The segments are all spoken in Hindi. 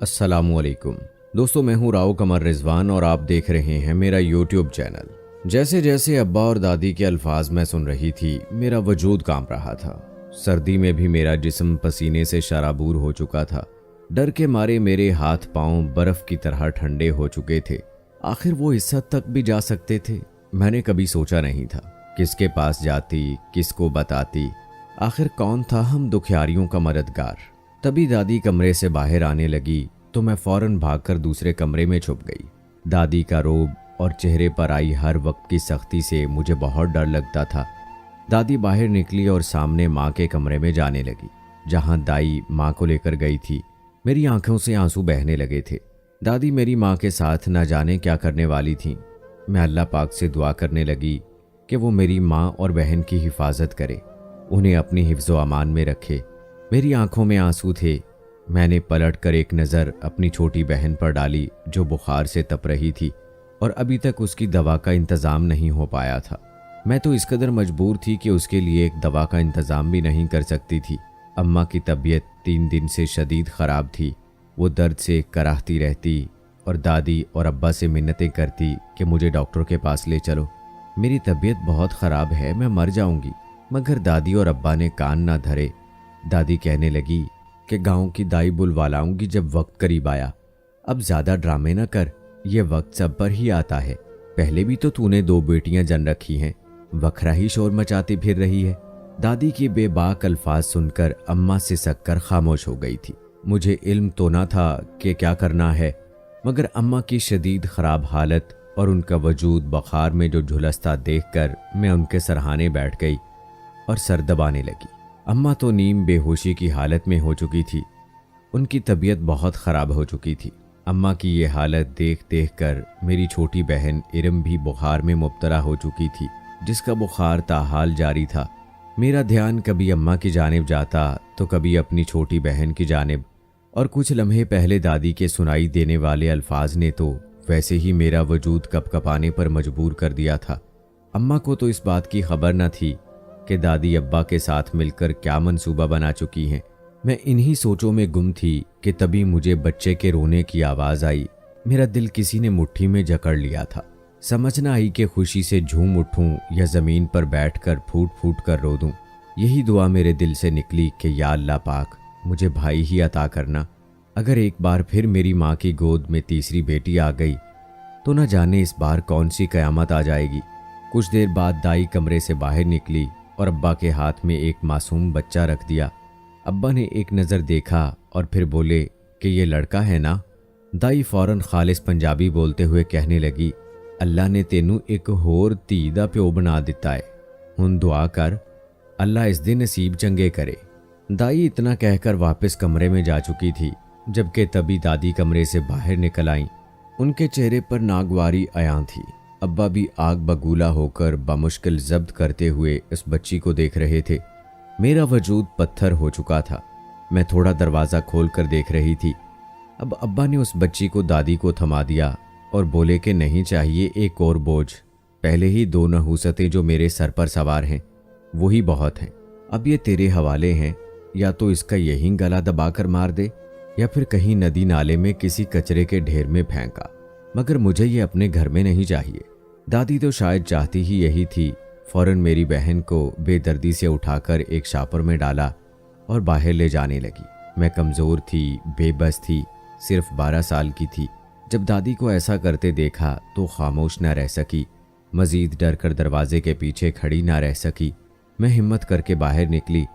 अस्सलामुअलैकुम दोस्तों, मैं हूं राव कमर रिजवान और आप देख रहे हैं मेरा यूट्यूब चैनल। जैसे जैसे अब्बा और दादी के अल्फाज मैं सुन रही थी, मेरा वजूद कांप रहा था। सर्दी में भी मेरा जिस्म पसीने से शराबूर हो चुका था। डर के मारे मेरे हाथ पांव बर्फ की तरह ठंडे हो चुके थे। आखिर वो इस हद तक भी जा सकते थे? मैंने कभी सोचा नहीं था। किसके पास जाती, किसको बताती, आखिर कौन था हम दुखियारियों का मददगार। तभी दादी कमरे से बाहर आने लगी तो मैं फौरन भागकर दूसरे कमरे में छुप गई। दादी का रोब और चेहरे पर आई हर वक्त की सख्ती से मुझे बहुत डर लगता था। दादी बाहर निकली और सामने माँ के कमरे में जाने लगी, जहाँ दाई माँ को लेकर गई थी। मेरी आंखों से आंसू बहने लगे थे। दादी मेरी माँ के साथ न जाने क्या करने वाली थीं। मैं अल्लाह पाक से दुआ करने लगी कि वो मेरी माँ और बहन की हिफाजत करे, उन्हें अपनी हिफ्ज़ व अमान में रखे। मेरी आंखों में आंसू थे। मैंने पलटकर एक नज़र अपनी छोटी बहन पर डाली जो बुखार से तप रही थी और अभी तक उसकी दवा का इंतज़ाम नहीं हो पाया था। मैं तो इस कदर मजबूर थी कि उसके लिए एक दवा का इंतज़ाम भी नहीं कर सकती थी। अम्मा की तबीयत 3 दिन से शदीद ख़राब थी। वो दर्द से कराहती रहती और दादी और अब्बा से मिन्नतें करती कि मुझे डॉक्टर के पास ले चलो, मेरी तबीयत बहुत ख़राब है, मैं मर जाऊंगी। मगर दादी और अब्बा ने कान ना धरे। दादी कहने लगी कि गांव की दाई बुलवा लाऊंगी जब वक्त करीब आया। अब ज़्यादा ड्रामे न कर, ये वक्त सब पर ही आता है। पहले भी तो तूने 2 बेटियां जन रखी हैं, वखरा ही शोर मचाती फिर रही है। दादी के बेबाक अल्फाज सुनकर अम्मा सिसक कर खामोश हो गई थी। मुझे इल्म तो ना था कि क्या करना है, मगर अम्मा की शदीद ख़राब हालत और उनका वजूद बुखार में जो झुलसता देखकर मैं उनके सरहाने बैठ गई और सर दबाने लगी। अम्मा तो नीम बेहोशी की हालत में हो चुकी थी। उनकी तबीयत बहुत ख़राब हो चुकी थी। अम्मा की ये हालत देख देख कर मेरी छोटी बहन इरम भी बुखार में मुब्तला हो चुकी थी, जिसका बुखार ताहाल जारी था। मेरा ध्यान कभी अम्मा की जानिब जाता तो कभी अपनी छोटी बहन की जानिब, और कुछ लम्हे पहले दादी के सुनाई देने वाले अल्फाज ने तो वैसे ही मेरा वजूद कपकपाने पर मजबूर कर दिया था। अम्मा को तो इस बात की खबर न थी कि दादी अब्बा के साथ मिलकर क्या मंसूबा बना चुकी हैं। मैं इन्हीं सोचों में गुम थी कि तभी मुझे बच्चे के रोने की आवाज़ आई। मेरा दिल किसी ने मुट्ठी में जकड़ लिया था। समझ ना आई कि खुशी से झूम उठूं या ज़मीन पर बैठकर फूट फूट कर रो दूं। यही दुआ मेरे दिल से निकली कि या अल्लाह पाक, मुझे भाई ही अता करना। अगर एक बार फिर मेरी माँ की गोद में तीसरी बेटी आ गई तो न जाने इस बार कौन सी कयामत आ जाएगी। कुछ देर बाद दाई कमरे से बाहर निकली और अब्बा के हाथ में एक मासूम बच्चा रख दिया। अब्बा ने एक नज़र देखा और फिर बोले कि ये लड़का है ना। दाई फौरन खालिस पंजाबी बोलते हुए कहने लगी, अल्लाह ने तेनू एक होर धी दा प्यो बना दिता है, हुण दुआ कर अल्लाह इस दिन नसीब चंगे करे। दाई इतना कहकर वापस कमरे में जा चुकी थी, जबकि तभी दादी कमरे से बाहर निकल आईं। उनके चेहरे पर नागवारी आया थी। अब्बा भी आग बगूला होकर बामुश्किल जब्त करते हुए उस बच्ची को देख रहे थे। मेरा वजूद पत्थर हो चुका था। मैं थोड़ा दरवाज़ा खोल कर देख रही थी। अब अब्बा ने उस बच्ची को दादी को थमा दिया और बोले कि नहीं चाहिए एक और बोझ। पहले ही 2 नहूसतें जो मेरे सर पर सवार हैं वही बहुत हैं। अब ये तेरे हवाले हैं, या तो इसका यहीं गला दबाकर मार दे या फिर कहीं नदी नाले में किसी कचरे के ढेर में फेंका, मगर मुझे ये अपने घर में नहीं चाहिए। दादी तो शायद चाहती ही यही थी। फौरन मेरी बहन को बेदर्दी से उठाकर एक शापर में डाला और बाहर ले जाने लगी। मैं कमज़ोर थी, बेबस थी, सिर्फ 12 साल की थी। जब दादी को ऐसा करते देखा तो खामोश न रह सकी, मज़ीद डर कर दरवाजे के पीछे खड़ी ना रह सकी। मैं हिम्मत करके बाहर निकली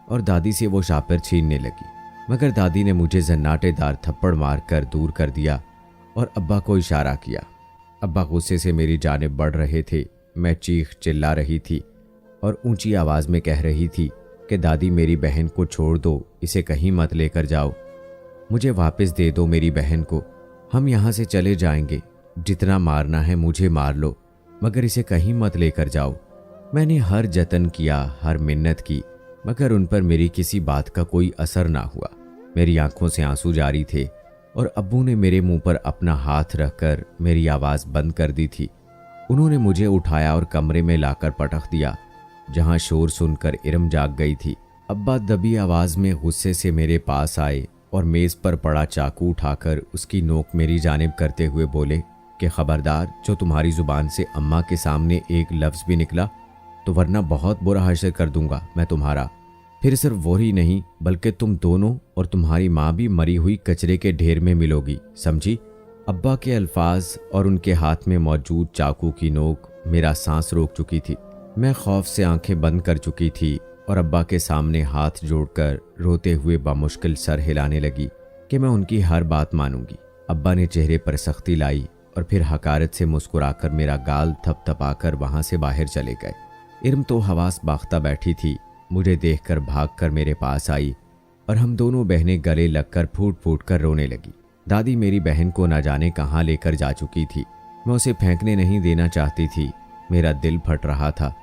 और दादी से वो शापर छीनने लगी, मगर दादी ने मुझे जन्नाटेदार थप्पड़ मारकर दूर कर दिया और अब्बा को इशारा किया। अब्बा गुस्से से मेरी जानिब बढ़ रहे थे। मैं चीख चिल्ला रही थी और ऊंची आवाज़ में कह रही थी कि दादी मेरी बहन को छोड़ दो, इसे कहीं मत लेकर जाओ, मुझे वापस दे दो मेरी बहन को, हम यहाँ से चले जाएंगे, जितना मारना है मुझे मार लो, मगर इसे कहीं मत लेकर जाओ। मैंने हर जतन किया, हर मिन्नत की, मगर उन पर मेरी किसी बात का कोई असर ना हुआ। मेरी आंखों से आंसू जारी थे और अब्बू ने मेरे मुंह पर अपना हाथ रखकर मेरी आवाज़ बंद कर दी थी। उन्होंने मुझे उठाया और कमरे में लाकर पटक दिया, जहां शोर सुनकर इरम जाग गई थी। अब्बा दबी आवाज़ में गुस्से से मेरे पास आए और मेज़ पर पड़ा चाकू उठाकर उसकी नोक मेरी जानिब करते हुए बोले कि खबरदार, जो तुम्हारी ज़ुबान से अम्मा के सामने एक लफ्ज़ भी निकला तो वरना बहुत बुरा हश्र कर दूंगा मैं तुम्हारा। फिर सिर्फ वो ही नहीं बल्कि तुम दोनों और तुम्हारी माँ भी मरी हुई कचरे के ढेर में मिलोगी, समझी। अब्बा के अल्फाज और उनके हाथ में मौजूद चाकू की नोक मेरा सांस रोक चुकी थी। मैं खौफ से आंखें बंद कर चुकी थी और अब्बा के सामने हाथ जोड़कर रोते हुए बामुश्किल सर हिलाने लगी कि मैं उनकी हर बात मानूंगी। अब्बा ने चेहरे पर सख्ती लाई और फिर हकारत से मुस्कुराकर मेरा गाल थपथपाकर वहां से बाहर चले गए। इर्म तो हवास बाख्ता बैठी थी, मुझे देखकर भागकर मेरे पास आई और हम दोनों बहनें गले लगकर फूट फूट कर रोने लगी। दादी मेरी बहन को न जाने कहाँ लेकर जा चुकी थी। मैं उसे फेंकने नहीं देना चाहती थी, मेरा दिल फट रहा था।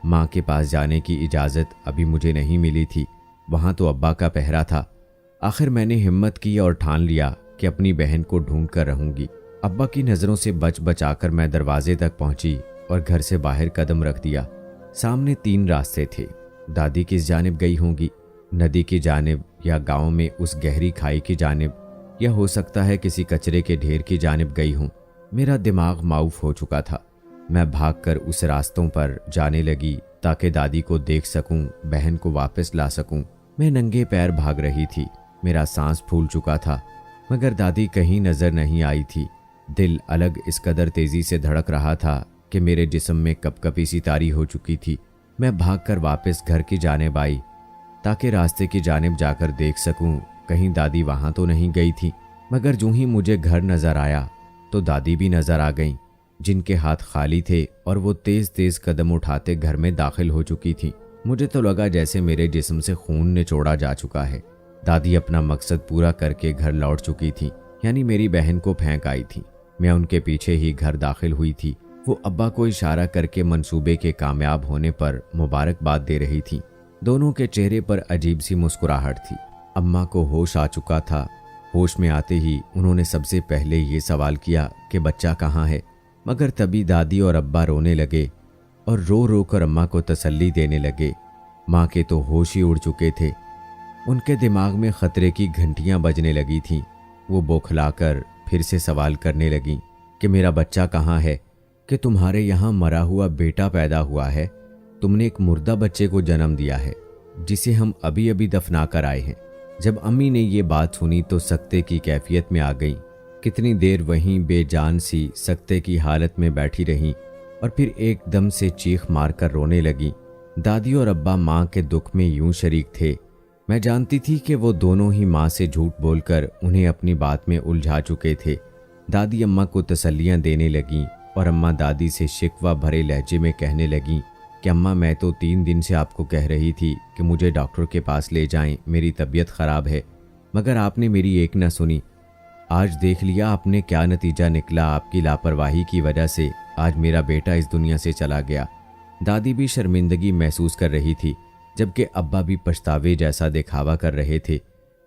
माँ के पास जाने की इजाज़त अभी मुझे नहीं मिली थी, वहाँ तो अब्बा का पहरा था। आखिर मैंने हिम्मत की और ठान लिया कि अपनी बहन को ढूंढ कर रहूंगी। अब्बा की नज़रों से बच बचाकर मैं दरवाजे तक पहुंची और घर से बाहर कदम रख दिया। सामने 3 रास्ते थे। दादी किस जानिब गई होंगी, नदी की जानिब या गांव में उस गहरी खाई की जानिब, या हो सकता है किसी कचरे के ढेर की जानिब गई हूँ। मेरा दिमाग माऊफ हो चुका था। मैं भागकर उस रास्तों पर जाने लगी ताकि दादी को देख सकूं, बहन को वापस ला सकूं। मैं नंगे पैर भाग रही थी, मेरा सांस फूल चुका था, मगर दादी कहीं नजर नहीं आई थी। दिल अलग इस कदर तेजी से धड़क रहा था कि मेरे जिस्म में कपकपी सी तारी हो चुकी थी। मैं भागकर वापस घर की जानिब आई ताकि रास्ते की जानिब जाकर देख सकूं कहीं दादी वहां तो नहीं गई थी। मगर जो ही मुझे घर नजर आया तो दादी भी नजर आ गईं, जिनके हाथ खाली थे और वो तेज तेज कदम उठाते घर में दाखिल हो चुकी थी। मुझे तो लगा जैसे मेरे जिस्म से खून निचोड़ा जा चुका है। दादी अपना मकसद पूरा करके घर लौट चुकी थी, यानी मेरी बहन को फेंक आई थी। मैं उनके पीछे ही घर दाखिल हुई थी। वो अब्बा को इशारा करके मंसूबे के कामयाब होने पर मुबारकबाद दे रही थी। दोनों के चेहरे पर अजीब सी मुस्कुराहट थी। अम्मा को होश आ चुका था। होश में आते ही उन्होंने सबसे पहले ये सवाल किया कि बच्चा कहाँ है, मगर तभी दादी और अब्बा रोने लगे और रो रो कर अम्मा को तसल्ली देने लगे। माँ के तो होश ही उड़ चुके थे। उनके दिमाग में खतरे की घंटियां बजने लगी थीं। वो बौखलाकर फिर से सवाल करने लगी कि मेरा बच्चा कहाँ है, कि तुम्हारे यहाँ मरा हुआ बेटा पैदा हुआ है, तुमने एक मुर्दा बच्चे को जन्म दिया है जिसे हम अभी अभी दफना कर आए हैं। जब अम्मी ने ये बात सुनी तो सकते की कैफियत में आ गई। कितनी देर वहीं बेजान सी सकते की हालत में बैठी रहीं और फिर एकदम से चीख मारकर रोने लगी। दादी और अब्बा माँ के दुख में यूं शरीक थे। मैं जानती थी कि वो दोनों ही माँ से झूठ बोलकर उन्हें अपनी बात में उलझा चुके थे। दादी अम्मा को तसल्लियाँ देने लगीं और अम्मा दादी से शिकवा भरे लहजे में कहने लगीं कि अम्मा, मैं तो 3 दिन से आपको कह रही थी कि मुझे डॉक्टर के पास ले जाएं, मेरी तबीयत ख़राब है, मगर आपने मेरी एक न सुनी। आज देख लिया आपने क्या नतीजा निकला। आपकी लापरवाही की वजह से आज मेरा बेटा इस दुनिया से चला गया। दादी भी शर्मिंदगी महसूस कर रही थी, जबकि अब्बा भी पछतावे जैसा दिखावा कर रहे थे,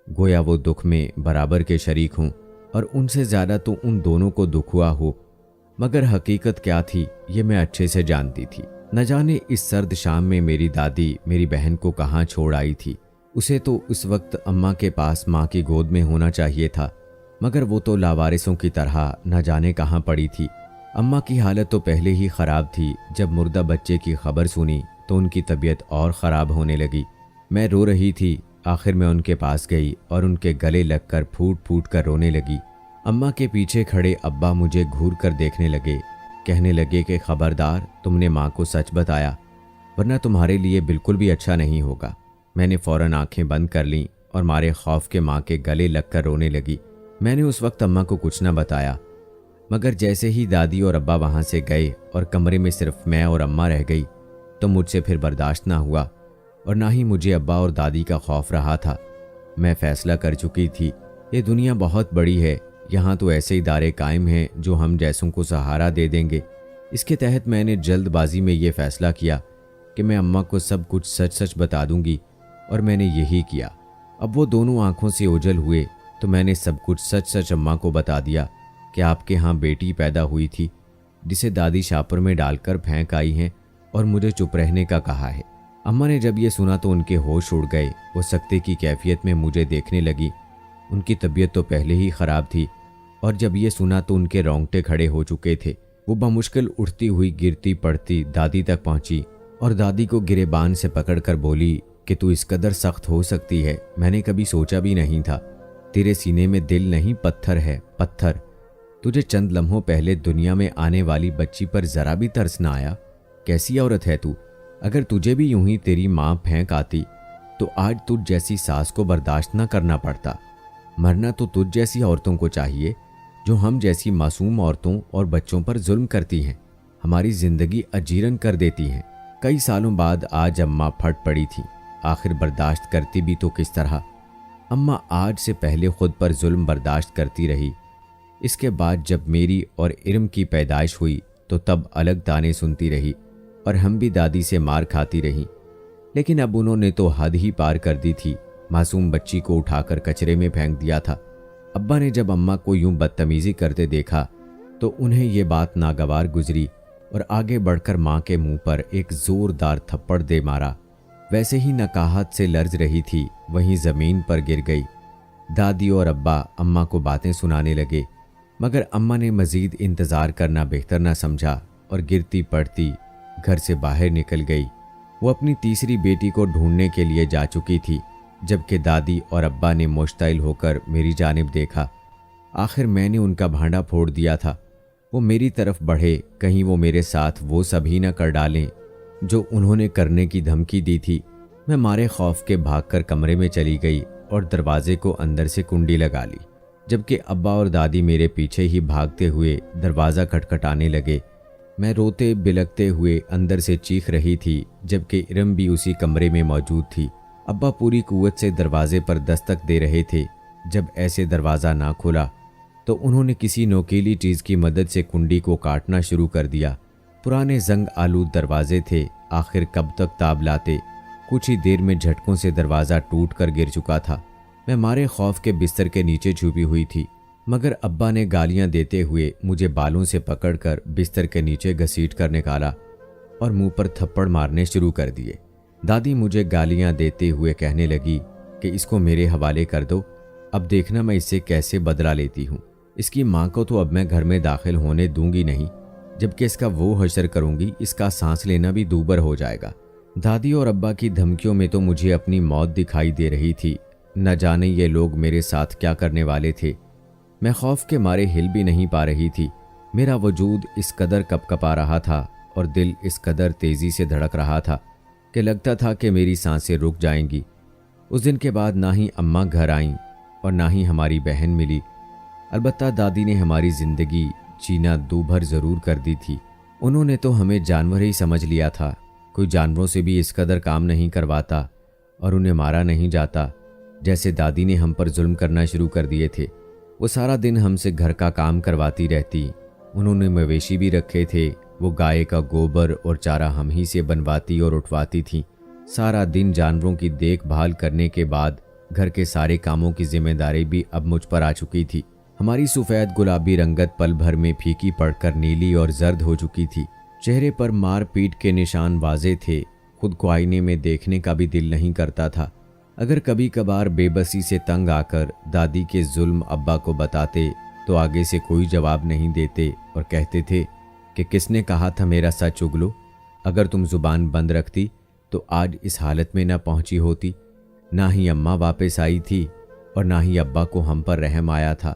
गोया वो दुख में बराबर के शरीक हों और उनसे ज़्यादा तो उन दोनों को दुख हुआ हो। मगर हकीकत क्या थी ये मैं अच्छे से जानती थी। न जाने इस सर्द शाम में मेरी दादी मेरी बहन को कहाँ छोड़ आई थी। उसे तो उस वक्त अम्मा के पास माँ की गोद में होना चाहिए था, मगर वो तो लावारिसों की तरह न जाने कहाँ पड़ी थी। अम्मा की हालत तो पहले ही ख़राब थी। जब मुर्दा बच्चे की खबर सुनी तो उनकी तबीयत और ख़राब होने लगी। मैं रो रही थी। आखिर मैं उनके पास गई और उनके गले लगकर फूट फूट कर रोने लगी। अम्मा के पीछे खड़े अब्बा मुझे घूर कर देखने लगे, कहने लगे कि खबरदार, तुमने माँ को सच बताया वरना तुम्हारे लिए बिल्कुल भी अच्छा नहीं होगा। मैंने फ़ौरन आंखें बंद कर लीं और मारे खौफ के माँ के गले लगकर रोने लगी। मैंने उस वक्त अम्मा को कुछ न बताया, मगर जैसे ही दादी और अब्बा वहाँ से गए और कमरे में सिर्फ मैं और अम्मा रह गई तो मुझसे फिर बर्दाश्त ना हुआ और ना ही मुझे अब्बा और दादी का खौफ रहा था। मैं फ़ैसला कर चुकी थी, ये दुनिया बहुत बड़ी है, यहाँ तो ऐसे इदारे कायम हैं जो हम जैसों को सहारा दे देंगे। इसके तहत मैंने जल्दबाजी में ये फ़ैसला किया कि मैं अम्मा को सब कुछ सच सच बता दूंगी, और मैंने यही किया। अब वो दोनों आंखों से ओझल हुए तो मैंने सब कुछ सच सच अम्मा को बता दिया कि आपके यहाँ बेटी पैदा हुई थी जिसे दादी शापर में डालकर फेंक आई हैं और मुझे चुप रहने का कहा है। अम्मा ने जब ये सुना तो उनके होश उड़ गए। वो सकते की कैफियत में मुझे देखने लगी उनकी तबीयत तो पहले ही खराब थी और जब ये सुना तो उनके रोंगटे खड़े हो चुके थे। वो बमुश्किल उठती हुई गिरती पड़ती दादी तक पहुंची और दादी को गिरेबान से पकड़कर बोली कि तू इस कदर सख्त हो सकती है, मैंने कभी सोचा भी नहीं था। तेरे सीने में दिल नहीं पत्थर है, पत्थर। तुझे चंद लम्हों पहले दुनिया में आने वाली बच्ची पर जरा भी तरस ना आया? कैसी औरत है तू? अगर तुझे भी यूं ही तेरी माँ फेंक आती तो आज तुझ जैसी सास को बर्दाश्त न करना पड़ता। मरना तो तुझ जैसी औरतों को चाहिए जो हम जैसी मासूम औरतों और बच्चों पर जुल्म करती हैं, हमारी जिंदगी अजीरन कर देती हैं। कई सालों बाद आज अम्मा फट पड़ी थी। आखिर बर्दाश्त करती भी तो किस तरह? अम्मा आज से पहले खुद पर जुल्म बर्दाश्त करती रही। इसके बाद जब मेरी और इरम की पैदाइश हुई तो तब अलग ताने सुनती रही और हम भी दादी से मार खाती रही। लेकिन अब उन्होंने तो हद ही पार कर दी थी। मासूम बच्ची को उठाकर कचरे में फेंक दिया था। अब्बा ने जब अम्मा को यूं बदतमीजी करते देखा तो उन्हें ये बात नागवार गुजरी और आगे बढ़कर माँ के मुंह पर एक जोरदार थप्पड़ दे मारा। वैसे ही नकाहत से लर्ज रही थी, वहीं जमीन पर गिर गई। दादी और अब्बा अम्मा को बातें सुनाने लगे, मगर अम्मा ने मजीद इंतज़ार करना बेहतर न समझा और गिरती पड़ती घर से बाहर निकल गई। वो अपनी तीसरी बेटी को ढूंढने के लिए जा चुकी थी, जबकि दादी और अब्बा ने मुश्तइल होकर मेरी जानिब देखा। आखिर मैंने उनका भांडा फोड़ दिया था। वो मेरी तरफ बढ़े, कहीं वो मेरे साथ वो सभी न कर डालें जो उन्होंने करने की धमकी दी थी। मैं मारे खौफ के भागकर कमरे में चली गई और दरवाजे को अंदर से कुंडी लगा ली, जबकि अब्बा और दादी मेरे पीछे ही भागते हुए दरवाज़ा खटखटाने लगे। मैं रोते बिलखते हुए अंदर से चीख रही थी, जबकि इरम भी उसी कमरे में मौजूद थी। अब्बा पूरी कुव्वत से दरवाजे पर दस्तक दे रहे थे। जब ऐसे दरवाज़ा ना खुला तो उन्होंने किसी नोकीली चीज़ की मदद से कुंडी को काटना शुरू कर दिया। पुराने जंग आलूद दरवाजे थे, आखिर कब तक ताब लाते। कुछ ही देर में झटकों से दरवाज़ा टूट कर गिर चुका था। मैं मारे खौफ के बिस्तर के नीचे छुपी हुई थी, मगर अब्बा ने गालियां देते हुए मुझे बालों से पकड़कर बिस्तर के नीचे घसीट कर निकाला और मुंह पर थप्पड़ मारने शुरू कर दिए। दादी मुझे गालियां देते हुए कहने लगी कि इसको मेरे हवाले कर दो, अब देखना मैं इससे कैसे बदला लेती हूँ। इसकी माँ को तो अब मैं घर में दाखिल होने दूंगी नहीं, जबकि इसका वो हशर करूंगी, इसका सांस लेना भी दूबर हो जाएगा। दादी और अब्बा की धमकियों में तो मुझे अपनी मौत दिखाई दे रही थी। न जाने ये लोग मेरे साथ क्या करने वाले थे। मैं खौफ के मारे हिल भी नहीं पा रही थी। मेरा वजूद इस कदर कपकपा रहा था और दिल इस कदर तेज़ी से धड़क रहा था कि लगता था कि मेरी सांसें रुक जाएंगी। उस दिन के बाद ना ही अम्मा घर आईं और ना ही हमारी बहन मिली। अलबत्ता दादी ने हमारी ज़िंदगी जीना दूभर ज़रूर कर दी थी। उन्होंने तो हमें जानवर ही समझ लिया था। कोई जानवरों से भी इस कदर काम नहीं करवाता और उन्हें मारा नहीं जाता जैसे दादी ने हम पर जुल्म करना शुरू कर दिए थे। वो सारा दिन हमसे घर का काम करवाती रहती। उन्होंने मवेशी भी रखे थे। वो गाय का गोबर और चारा हम ही से बनवाती और उठवाती थी। सारा दिन जानवरों की देखभाल करने के बाद घर के सारे कामों की जिम्मेदारी भी अब मुझ पर आ चुकी थी। हमारी सफ़ेद गुलाबी रंगत पल भर में फीकी पड़कर नीली और जर्द हो चुकी थी। चेहरे पर मार पीट के निशान वाजे थे। खुद को आईने में देखने का भी दिल नहीं करता था। अगर कभी कभार बेबसी से तंग आकर दादी के जुल्म अब्बा को बताते तो आगे से कोई जवाब नहीं देते और कहते थे कि किसने कहा था मेरा सच उगलो। अगर तुम जुबान बंद रखती तो आज इस हालत में न पहुंची होती। ना ही अम्मा वापस आई थी और ना ही अब्बा को हम पर रहम आया था।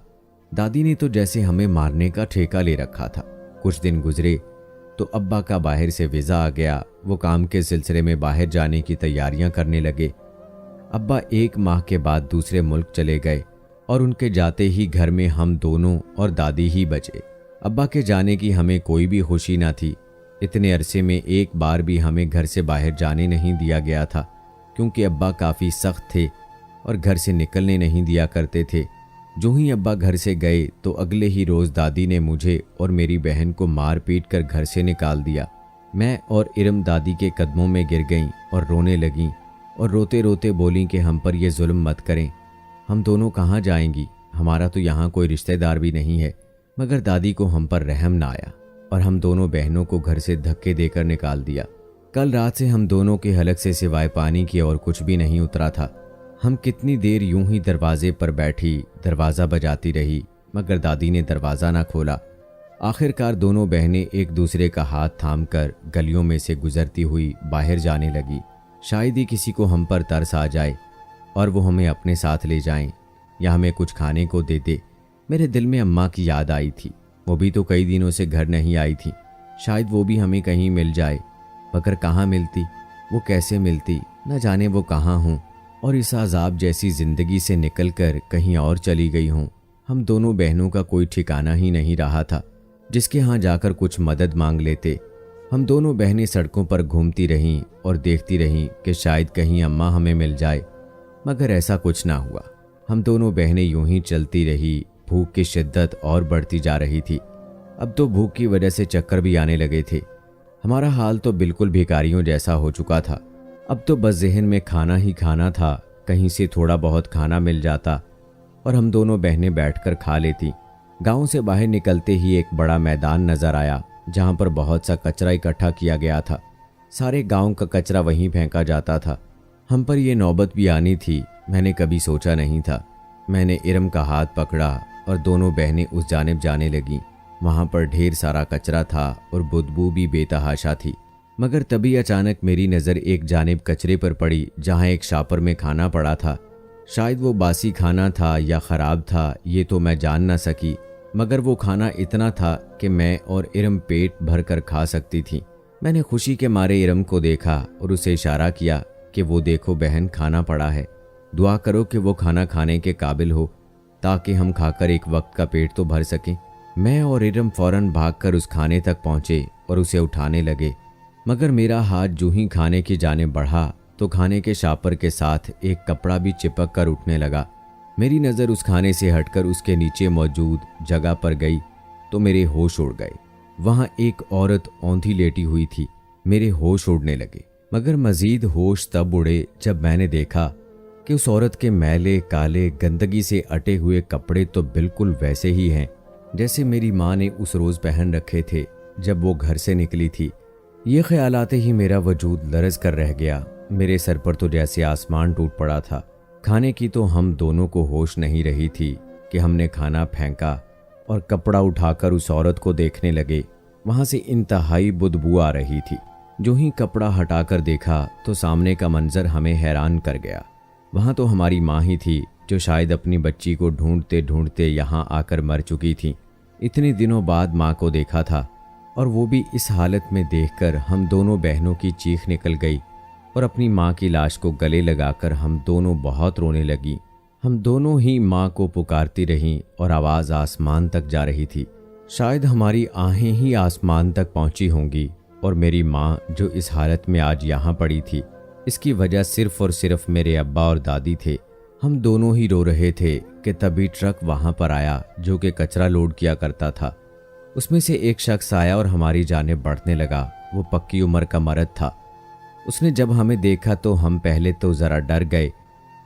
दादी ने तो जैसे हमें मारने का ठेका ले रखा था। कुछ दिन गुजरे तो अब्बा का बाहर से वीज़ा आ गया। वो काम के सिलसिले में बाहर जाने की तैयारियां करने लगे। अब्बा 1 माह के बाद दूसरे मुल्क चले गए और उनके जाते ही घर में हम दोनों और दादी ही बचे। अब्बा के जाने की हमें कोई भी खुशी ना थी। इतने अरसे में एक बार भी हमें घर से बाहर जाने नहीं दिया गया था, क्योंकि अब्बा काफ़ी सख्त थे और घर से निकलने नहीं दिया करते थे। जो ही अब्बा घर से गए तो अगले ही रोज़ दादी ने मुझे और मेरी बहन को मार पीट कर घर से निकाल दिया। मैं और इरम दादी के कदमों में गिर गईं और रोने लगीं और रोते रोते बोलीं कि हम पर यह जुल्म मत करें। हम दोनों कहाँ जाएंगी, हमारा तो यहाँ कोई रिश्तेदार भी नहीं है। मगर दादी को हम पर रहम ना आया और हम दोनों बहनों को घर से धक्के देकर निकाल दिया। कल रात से हम दोनों के हलक से सिवाय पानी की और कुछ भी नहीं उतरा था। हम कितनी देर यूं ही दरवाजे पर बैठी दरवाज़ा बजाती रही, मगर दादी ने दरवाज़ा ना खोला। आखिरकार दोनों बहनें एक दूसरे का हाथ थामकर गलियों में से गुजरती हुई बाहर जाने लगी। शायद ही किसी को हम पर तरस आ जाए और वो हमें अपने साथ ले जाएं या हमें कुछ खाने को दे दे। मेरे दिल में अम्मा की याद आई थी। वो भी तो कई दिनों से घर नहीं आई थी। शायद वो भी हमें कहीं मिल जाए, मगर कहाँ मिलती, वो कैसे मिलती, न जाने वो कहाँ हूँ और इस अजाब जैसी ज़िंदगी से निकलकर कहीं और चली गई हूँ। हम दोनों बहनों का कोई ठिकाना ही नहीं रहा था जिसके यहाँ जाकर कुछ मदद मांग लेते। हम दोनों बहनें सड़कों पर घूमती रहीं और देखती रहीं कि शायद कहीं अम्मा हमें मिल जाए, मगर ऐसा कुछ ना हुआ। हम दोनों बहनें यूं ही चलती रही। भूख की शिद्दत और बढ़ती जा रही थी। अब तो भूख की वजह से चक्कर भी आने लगे थे। हमारा हाल तो बिल्कुल भिखारियों जैसा हो चुका था। अब तो बस ज़हन में खाना ही खाना था। कहीं से थोड़ा बहुत खाना मिल जाता और हम दोनों बहनें बैठकर खा लेती। गांव से बाहर निकलते ही एक बड़ा मैदान नजर आया जहां पर बहुत सा कचरा इकट्ठा किया गया था। सारे गांव का कचरा वहीं फेंका जाता था। हम पर यह नौबत भी आनी थी, मैंने कभी सोचा नहीं था। मैंने इरम का हाथ पकड़ा और दोनों बहनें उस जानिब जाने लगीं। वहां पर ढेर सारा कचरा था और बदबू भी बेतहाशा थी। मगर तभी अचानक मेरी नज़र एक जानिब कचरे पर पड़ी जहां एक शापर में खाना पड़ा था। शायद वो बासी खाना था या ख़राब था, ये तो मैं जान ना सकी, मगर वो खाना इतना था कि मैं और इरम पेट भर कर खा सकती थी। मैंने खुशी के मारे इरम को देखा और उसे इशारा किया कि वो देखो बहन, खाना पड़ा है, दुआ करो कि वो खाना खाने के काबिल हो ताकि हम खाकर एक वक्त का पेट तो भर सकें। मैं और इरम फौरन भागकर उस खाने तक पहुंचे और उसे उठाने लगे, मगर मेरा हाथ जो ही खाने की जानिब बढ़ा तो खाने के शापर के साथ एक कपड़ा भी चिपक कर उठने लगा। मेरी नज़र उस खाने से हटकर उसके नीचे मौजूद जगह पर गई तो मेरे होश उड़ गए। वहाँ एक औरत औंधी लेटी हुई थी। मेरे होश उड़ने लगे, मगर मज़ीद होश तब उड़े जब मैंने देखा कि उस औरत के मैले काले गंदगी से अटे हुए कपड़े तो बिल्कुल वैसे ही हैं जैसे मेरी माँ ने उस रोज़ पहन रखे थे जब वो घर से निकली थी। ये ख्याल आते ही मेरा वजूद लरज़ कर रह गया। मेरे सर पर तो जैसे आसमान टूट पड़ा था। खाने की तो हम दोनों को होश नहीं रही थी कि हमने खाना फेंका और कपड़ा उठाकर उस औरत को देखने लगे। वहाँ से इंतहाई बदबू आ रही थी। जो ही कपड़ा हटाकर देखा तो सामने का मंजर हमें हैरान कर गया। वहाँ तो हमारी माँ ही थी जो शायद अपनी बच्ची को ढूंढते ढूंढते यहाँ आकर मर चुकी थी। इतने दिनों बाद माँ को देखा था और वो भी इस हालत में देखकर हम दोनों बहनों की चीख निकल गई और अपनी माँ की लाश को गले लगाकर हम दोनों बहुत रोने लगी। हम दोनों ही माँ को पुकारती रहीं और आवाज़ आसमान तक जा रही थी। शायद हमारी आहें ही आसमान तक पहुँची होंगी और मेरी माँ जो इस हालत में आज यहाँ पड़ी थी, इसकी वजह सिर्फ और सिर्फ मेरे अब्बा और दादी थे। हम दोनों ही रो रहे थे कि तभी ट्रक वहाँ पर आया जो कि कचरा लोड किया करता था। उसमें से एक शख्स आया और हमारी जानिब बढ़ने लगा। वो पक्की उम्र का मर्द था। उसने जब हमें देखा तो हम पहले तो ज़रा डर गए,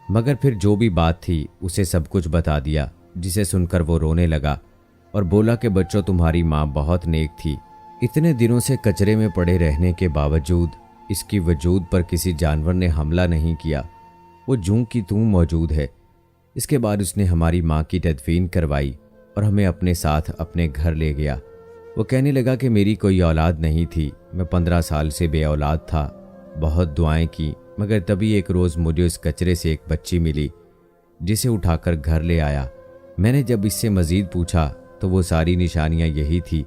मगर फिर जो भी बात थी उसे सब कुछ बता दिया, जिसे सुनकर वो रोने लगा और बोला कि बच्चों, तुम्हारी माँ बहुत नेक थी। इतने दिनों से कचरे में पड़े रहने के बावजूद इसकी वजूद पर किसी जानवर ने हमला नहीं किया। वो जूं की तूं मौजूद है। इसके बाद उसने हमारी माँ की तदफीन करवाई और हमें अपने साथ अपने घर ले गया। वो कहने लगा कि मेरी कोई औलाद नहीं थी, मैं 15 साल से बे औलाद था। बहुत दुआएं की, मगर तभी एक रोज़ मुझे उस कचरे से एक बच्ची मिली जिसे उठाकर घर ले आया। मैंने जब इससे मज़ीद पूछा तो वो सारी निशानियां यही थी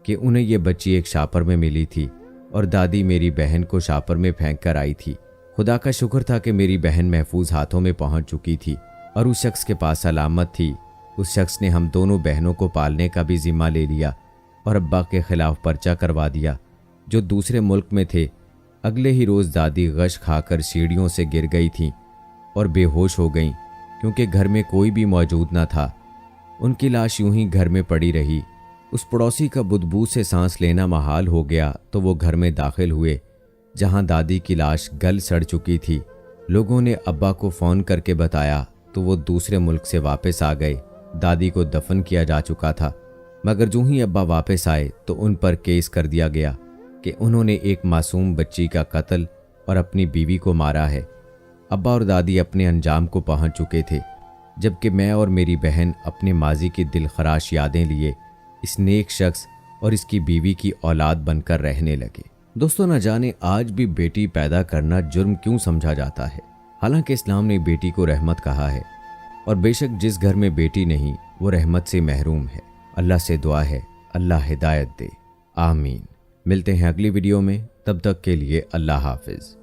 कि उन्हें ये बच्ची एक शापर में मिली थी और दादी मेरी बहन को शापर में फेंक कर आई थी। खुदा का शुक्र था कि मेरी बहन महफूज हाथों में पहुंच चुकी थी और उस शख्स के पास सलामत थी। उस शख्स ने हम दोनों बहनों को पालने का भी जिम्मा ले लिया और अब्बा के खिलाफ पर्चा करवा दिया जो दूसरे मुल्क में थे। अगले ही रोज़ दादी गश खाकर सीढ़ियों से गिर गई थीं और बेहोश हो गईं क्योंकि घर में कोई भी मौजूद न था। उनकी लाश यूं ही घर में पड़ी रही। उस पड़ोसी का बदबू से सांस लेना महाल हो गया तो वो घर में दाखिल हुए जहां दादी की लाश गल सड़ चुकी थी। लोगों ने अब्बा को फ़ोन करके बताया तो वो दूसरे मुल्क से वापस आ गए। दादी को दफन किया जा चुका था, मगर जो ही अब्बा वापस आए तो उन पर केस कर दिया गया कि उन्होंने एक मासूम बच्ची का कत्ल और अपनी बीवी को मारा है। अब्बा और दादी अपने अंजाम को पहुंच चुके थे, जबकि मैं और मेरी बहन अपने माजी की दिलखराश यादें लिए इस नेक शख्स और इसकी बीवी की औलाद बनकर रहने लगे। दोस्तों, न जाने आज भी बेटी पैदा करना जुर्म क्यों समझा जाता है। हालांकि इस्लाम ने बेटी को रहमत कहा है, और बेशक जिस घर में बेटी नहीं वो रहमत से महरूम है। अल्लाह से दुआ है अल्लाह हिदायत दे, आमीन। मिलते हैं अगली वीडियो में, तब तक के लिए अल्लाह हाफिज।